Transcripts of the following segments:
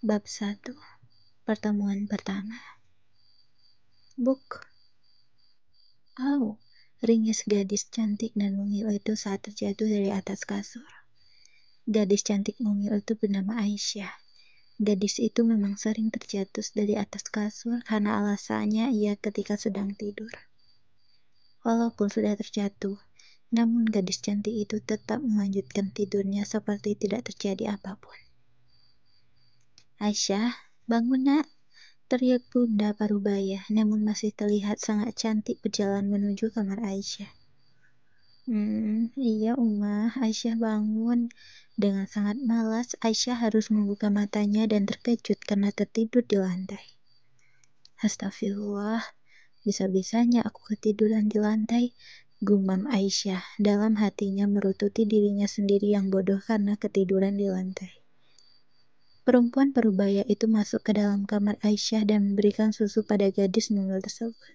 Bab 1. Pertemuan pertama. Buk. Oh, ringis gadis cantik dan mungil itu saat terjatuh dari atas kasur. Gadis cantik mungil itu bernama Aisyah. Gadis itu memang sering terjatuh dari atas kasur karena alasannya ia ketika sedang tidur. Walaupun sudah terjatuh, namun gadis cantik itu tetap melanjutkan tidurnya seperti tidak terjadi apapun. Aisyah, bangun nak, teriak Bunda Parubaya, namun masih terlihat sangat cantik berjalan menuju kamar Aisyah. Iya Umah, Aisyah bangun. Dengan sangat malas, Aisyah harus membuka matanya dan terkejut karena tertidur di lantai. Astagfirullah, bisa-bisanya aku ketiduran di lantai, gumam Aisyah dalam hatinya merututi dirinya sendiri yang bodoh karena ketiduran di lantai. Perempuan Parubaya itu masuk ke dalam kamar Aisyah dan memberikan susu pada gadis mungil tersebut.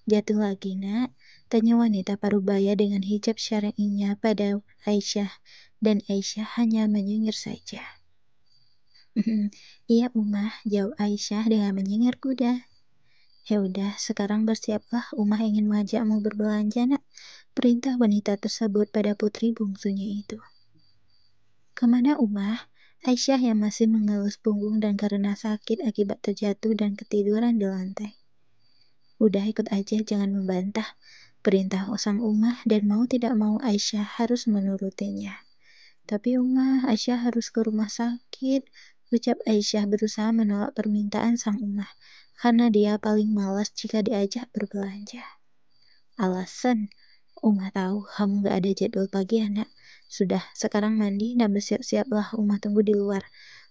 Jatuh lagi nak, tanya wanita Parubaya dengan hijab syar'inya pada Aisyah, dan Aisyah hanya menyengir saja. Iya Umah, jawab Aisyah dengan menyengir kuda. Ya udah, sekarang bersiaplah, Umah ingin mengajakmu berbelanja nak, perintah wanita tersebut pada putri bungsunya itu. Kemana Umah? Aisyah yang masih mengelus punggung dan karena sakit akibat terjatuh dan ketiduran di lantai. Udah ikut aja, jangan membantah, perintah sang Umah, dan mau tidak mau Aisyah harus menurutinya. Tapi Umah, Aisyah harus ke rumah sakit, ucap Aisyah berusaha menolak permintaan sang Umah, karena dia paling malas jika diajak berbelanja. Alasan, Umah tahu kamu gak ada jadwal pagi anak. Sudah, sekarang mandi dan bersiap-siaplah, Umah tunggu di luar,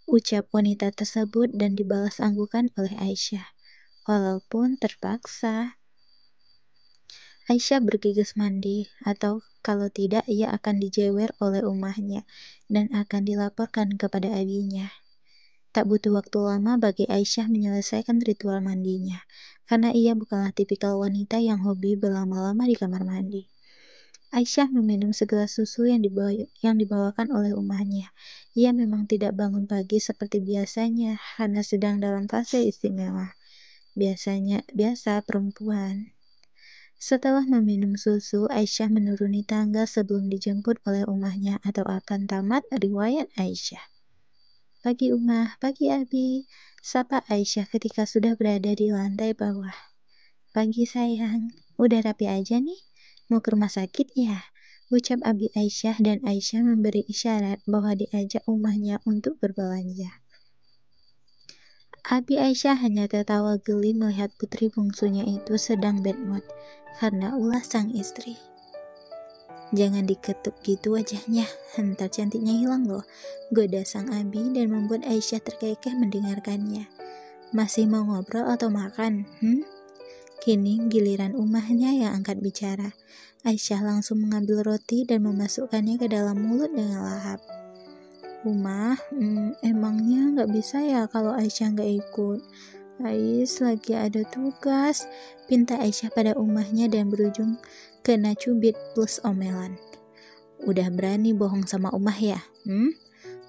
ucap wanita tersebut dan dibalas anggukan oleh Aisyah. Walaupun terpaksa. Aisyah bergegas mandi, atau kalau tidak ia akan dijewer oleh Umahnya dan akan dilaporkan kepada abinya. Tak butuh waktu lama bagi Aisyah menyelesaikan ritual mandinya, karena ia bukanlah tipikal wanita yang hobi berlama-lama di kamar mandi. Aisyah meminum segelas susu yang dibawakan oleh Umahnya. Ia memang tidak bangun pagi seperti biasanya karena sedang dalam fase istimewa. Biasa perempuan. Setelah meminum susu, Aisyah menuruni tangga sebelum dijemput oleh Umahnya atau akan tamat riwayat Aisyah. Pagi Umah, pagi Abi, sapa Aisyah ketika sudah berada di lantai bawah. Pagi sayang, udah rapi aja nih? Mau ke rumah sakit ya? Ucap Abi Aisyah dan Aisyah memberi isyarat bahwa diajak Umahnya untuk berbelanja. Abi Aisyah hanya tertawa geli melihat putri bungsunya itu sedang bad mood karena ulah sang istri. Jangan diketuk gitu wajahnya, ntar cantiknya hilang loh, goda sang Abi dan membuat Aisyah terkekeh mendengarkannya. Masih mau ngobrol atau makan? Kini giliran Umahnya yang angkat bicara. Aisyah langsung mengambil roti dan memasukkannya ke dalam mulut dengan lahap. Umah, emangnya nggak bisa ya kalau Aisyah nggak ikut? Ais lagi ada tugas, pinta Aisyah pada Umahnya dan berujung kena cubit plus omelan. Udah berani bohong sama Umah ya?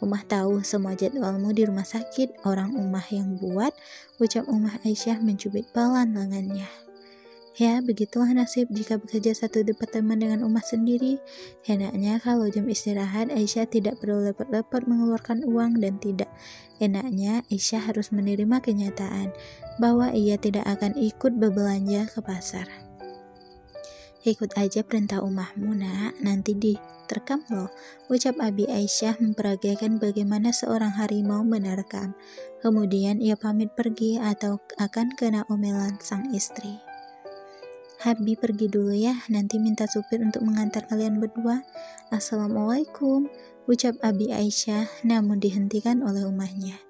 Umah tahu semua jadwalmu di rumah sakit, orang Umah yang buat, ucap Umah Aisyah mencubit balan lengannya. Ya, begitulah nasib jika bekerja satu departemen dengan Umah sendiri. Enaknya kalau jam istirahat Aisyah tidak perlu lepot-lepot mengeluarkan uang dan tidak enaknya Aisyah harus menerima kenyataan bahwa ia tidak akan ikut berbelanja ke pasar. Ikut aja perintah Umahmu nak, nanti diterkam loh, ucap Abi Aisyah memperagakan bagaimana seorang harimau menerkam. Kemudian ia pamit pergi atau akan kena omelan sang istri. Abi pergi dulu ya, nanti minta supir untuk mengantar kalian berdua. Assalamualaikum, ucap Abi Aisyah namun dihentikan oleh Umahnya.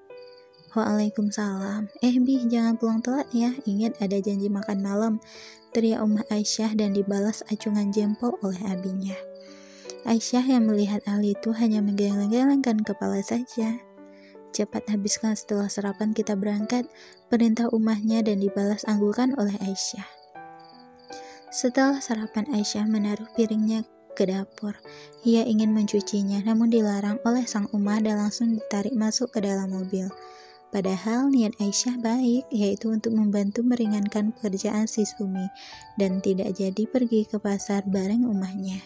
Waalaikumsalam. Bi, jangan pulang telat ya, ingat ada janji makan malam, teriak Umah Aisyah dan dibalas acungan jempol oleh abinya. Aisyah yang melihat hal itu hanya menggeleng-gelengkan kepala saja. Cepat habiskan setelah sarapan kita berangkat, perintah Umahnya dan dibalas anggukan oleh Aisyah. Setelah sarapan Aisyah menaruh piringnya ke dapur. Ia ingin mencucinya, namun dilarang oleh sang Ummah dan langsung ditarik masuk ke dalam mobil. Padahal niat Aisyah baik, yaitu untuk membantu meringankan pekerjaan si Sumi, dan tidak jadi pergi ke pasar bareng Ummahnya.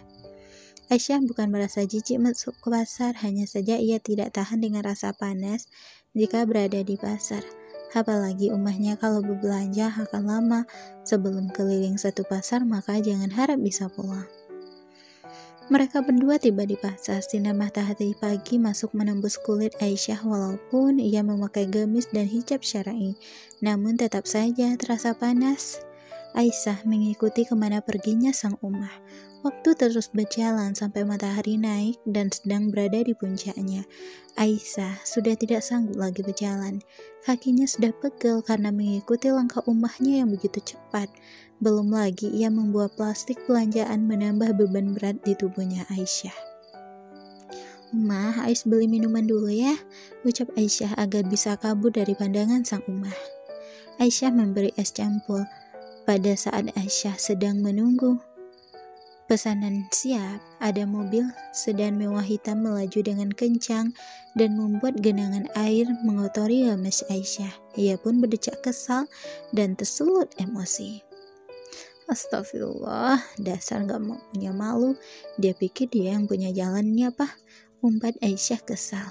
Aisyah bukan merasa jijik masuk ke pasar, hanya saja ia tidak tahan dengan rasa panas jika berada di pasar. Apalagi Ummahnya kalau berbelanja akan lama, sebelum keliling satu pasar maka jangan harap bisa pulang. Mereka berdua tiba di pasar. Sinar matahari pagi masuk menembus kulit Aisyah walaupun ia memakai gamis dan hijab syar'i, namun tetap saja terasa panas. Aisyah mengikuti kemana perginya sang Ummah. Waktu terus berjalan sampai matahari naik dan sedang berada di puncaknya. Aisyah sudah tidak sanggup lagi berjalan. Kakinya sudah pegel karena mengikuti langkah Ummahnya yang begitu cepat. Belum lagi ia membawa plastik belanjaan menambah beban berat di tubuhnya Aisyah. "Ummah, Ais beli minuman dulu ya," ucap Aisyah agar bisa kabur dari pandangan sang Ummah. Aisyah memberi es campur. Pada saat Aisyah sedang menunggu pesanan siap, ada mobil sedan mewah hitam melaju dengan kencang dan membuat genangan air mengotori gamis Aisyah. Ia pun berdecak kesal dan tersulut emosi. "Astagfirullah, dasar gak mau punya malu. Dia pikir dia yang punya jalan ini apa?" umpat Aisyah kesal.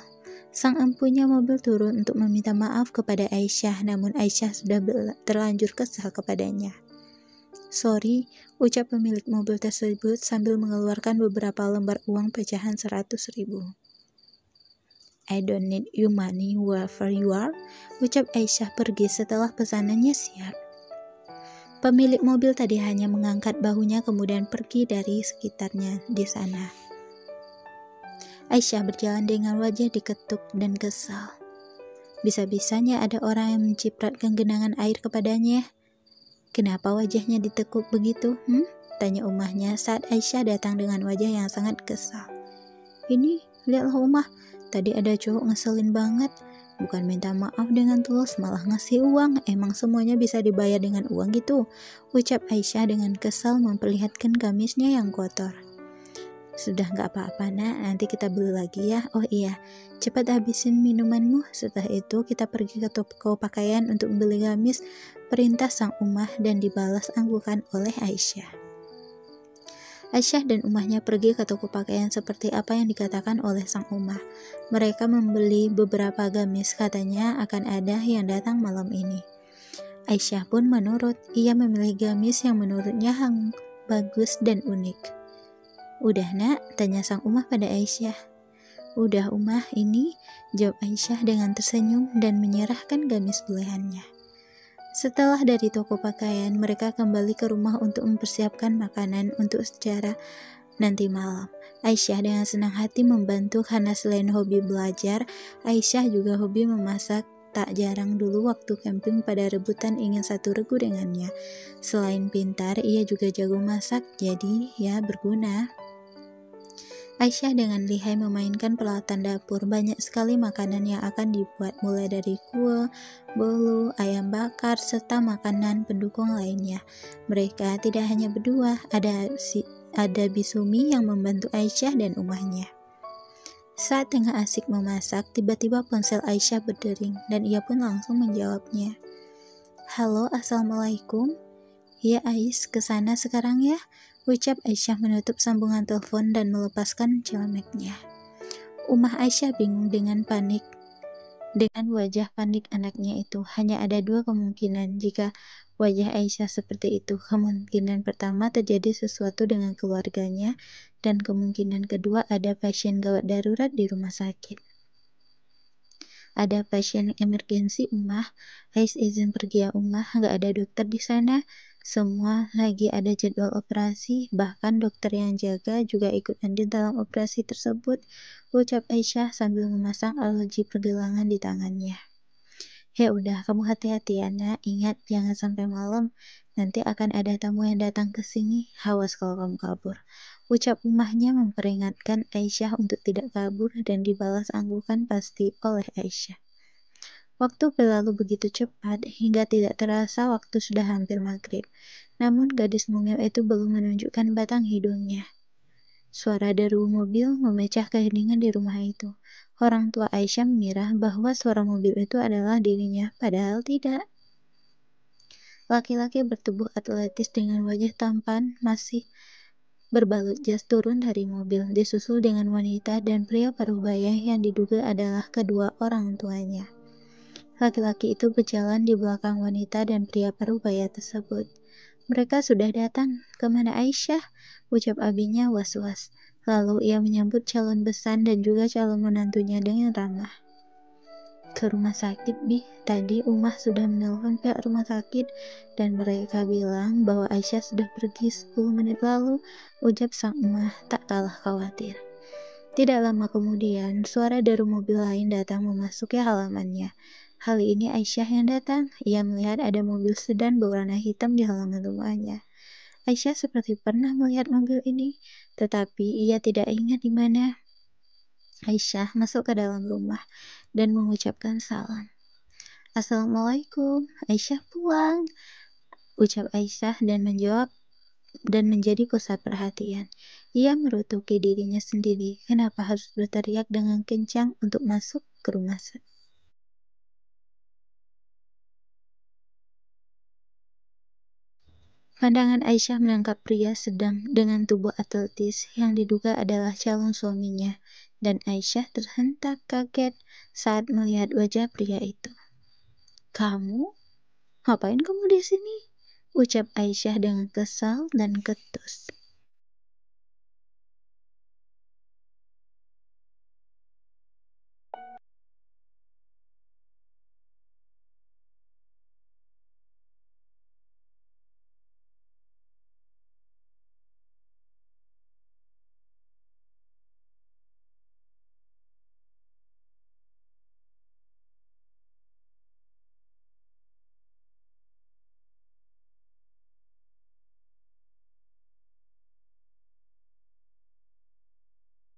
Sang empunya mobil turun untuk meminta maaf kepada Aisyah, namun Aisyah sudah terlanjur kesal kepadanya. "Sorry," ucap pemilik mobil tersebut sambil mengeluarkan beberapa lembar uang pecahan 100.000. "I don't need your money wherever you are," ucap Aisyah pergi setelah pesanannya siap. Pemilik mobil tadi hanya mengangkat bahunya kemudian pergi dari sekitarnya di sana. Aisyah berjalan dengan wajah diketuk dan kesal. Bisa-bisanya ada orang yang mencipratkan genangan air kepadanya. "Kenapa wajahnya ditekuk begitu? Tanya Ummahnya saat Aisyah datang dengan wajah yang sangat kesal. "Ini, lihatlah Ummah, tadi ada cowok ngeselin banget. Bukan minta maaf dengan tulus, malah ngasih uang. Emang semuanya bisa dibayar dengan uang gitu?" ucap Aisyah dengan kesal memperlihatkan gamisnya yang kotor. "Sudah gak apa-apa nak, nanti kita beli lagi ya. Oh iya, cepat habisin minumanmu. Setelah itu kita pergi ke toko pakaian untuk membeli gamis," perintah sang Ummah dan dibalas anggukan oleh Aisyah. Aisyah dan Ummahnya pergi ke toko pakaian seperti apa yang dikatakan oleh sang Ummah. Mereka membeli beberapa gamis, katanya akan ada yang datang malam ini. Aisyah pun menurut. Ia memilih gamis yang menurutnya bagus dan unik. "Udah nak?" tanya sang Ummah pada Aisyah. "Udah Ummah, ini," jawab Aisyah dengan tersenyum dan menyerahkan gamis pilihannya. Setelah dari toko pakaian, mereka kembali ke rumah untuk mempersiapkan makanan untuk secara nanti malam. Aisyah dengan senang hati membantu karena selain hobi belajar, Aisyah juga hobi memasak. Tak jarang dulu waktu camping pada rebutan ingin satu regu dengannya. Selain pintar, ia juga jago masak, jadi ya berguna. Aisyah dengan lihai memainkan peralatan dapur. Banyak sekali makanan yang akan dibuat, mulai dari kue, bolu, ayam bakar, serta makanan pendukung lainnya. Mereka tidak hanya berdua, ada Bisumi yang membantu Aisyah dan Ummahnya. Saat tengah asik memasak, tiba-tiba ponsel Aisyah berdering dan ia pun langsung menjawabnya. "Halo, assalamualaikum." "Ya Ais, kesana sekarang ya," ucap Aisyah menutup sambungan telepon dan melepaskan celemeknya. Ummah Aisyah bingung dengan wajah panik anaknya itu. Hanya ada dua kemungkinan jika wajah Aisyah seperti itu. Kemungkinan pertama terjadi sesuatu dengan keluarganya, dan kemungkinan kedua ada pasien gawat darurat di rumah sakit. "Ada pasien emergensi Ummah, Ais izin pergi ya Ummah, gak ada dokter di sana. Semua lagi ada jadwal operasi, bahkan dokter yang jaga juga ikut andil dalam operasi tersebut," ucap Aisyah sambil memasang alergi pergelangan di tangannya. "Ya udah, kamu hati-hati ya nak, ingat jangan sampai malam, nanti akan ada tamu yang datang ke sini, awas kalau kamu kabur," ucap Ummahnya memperingatkan Aisyah untuk tidak kabur dan dibalas anggukan pasti oleh Aisyah. Waktu berlalu begitu cepat hingga tidak terasa waktu sudah hampir maghrib. Namun gadis mungil itu belum menunjukkan batang hidungnya. Suara deru mobil memecah keheningan di rumah itu. Orang tua Aisyah mengira bahwa suara mobil itu adalah dirinya, padahal tidak. Laki-laki bertubuh atletis dengan wajah tampan masih berbalut jas turun dari mobil, disusul dengan wanita dan pria parubaya yang diduga adalah kedua orang tuanya. Laki-laki itu berjalan di belakang wanita dan pria parubaya tersebut. Mereka sudah datang. Kemana Aisyah? Ucap abinya was-was. Lalu ia menyambut calon besan dan juga calon menantunya dengan ramah. Ke rumah sakit, Bi. Tadi Umah sudah menelpon pihak rumah sakit dan mereka bilang bahwa Aisyah sudah pergi 10 menit lalu, ucap sang Umah tak kalah khawatir. Tidak lama kemudian, suara dari mobil lain datang memasuki halamannya. Kali ini Aisyah yang datang. Ia melihat ada mobil sedan berwarna hitam di halaman rumahnya. Aisyah seperti pernah melihat mobil ini, tetapi ia tidak ingat di mana. Aisyah masuk ke dalam rumah dan mengucapkan salam. Assalamualaikum, Aisyah pulang, ucap Aisyah dan menjawab dan menjadi pusat perhatian. Ia merutuki dirinya sendiri, kenapa harus berteriak dengan kencang untuk masuk ke rumah. Pandangan Aisyah menangkap pria sedang dengan tubuh atletis yang diduga adalah calon suaminya, dan Aisyah terhentak kaget saat melihat wajah pria itu. Kamu? Ngapain kamu di sini? Ucap Aisyah dengan kesal dan ketus.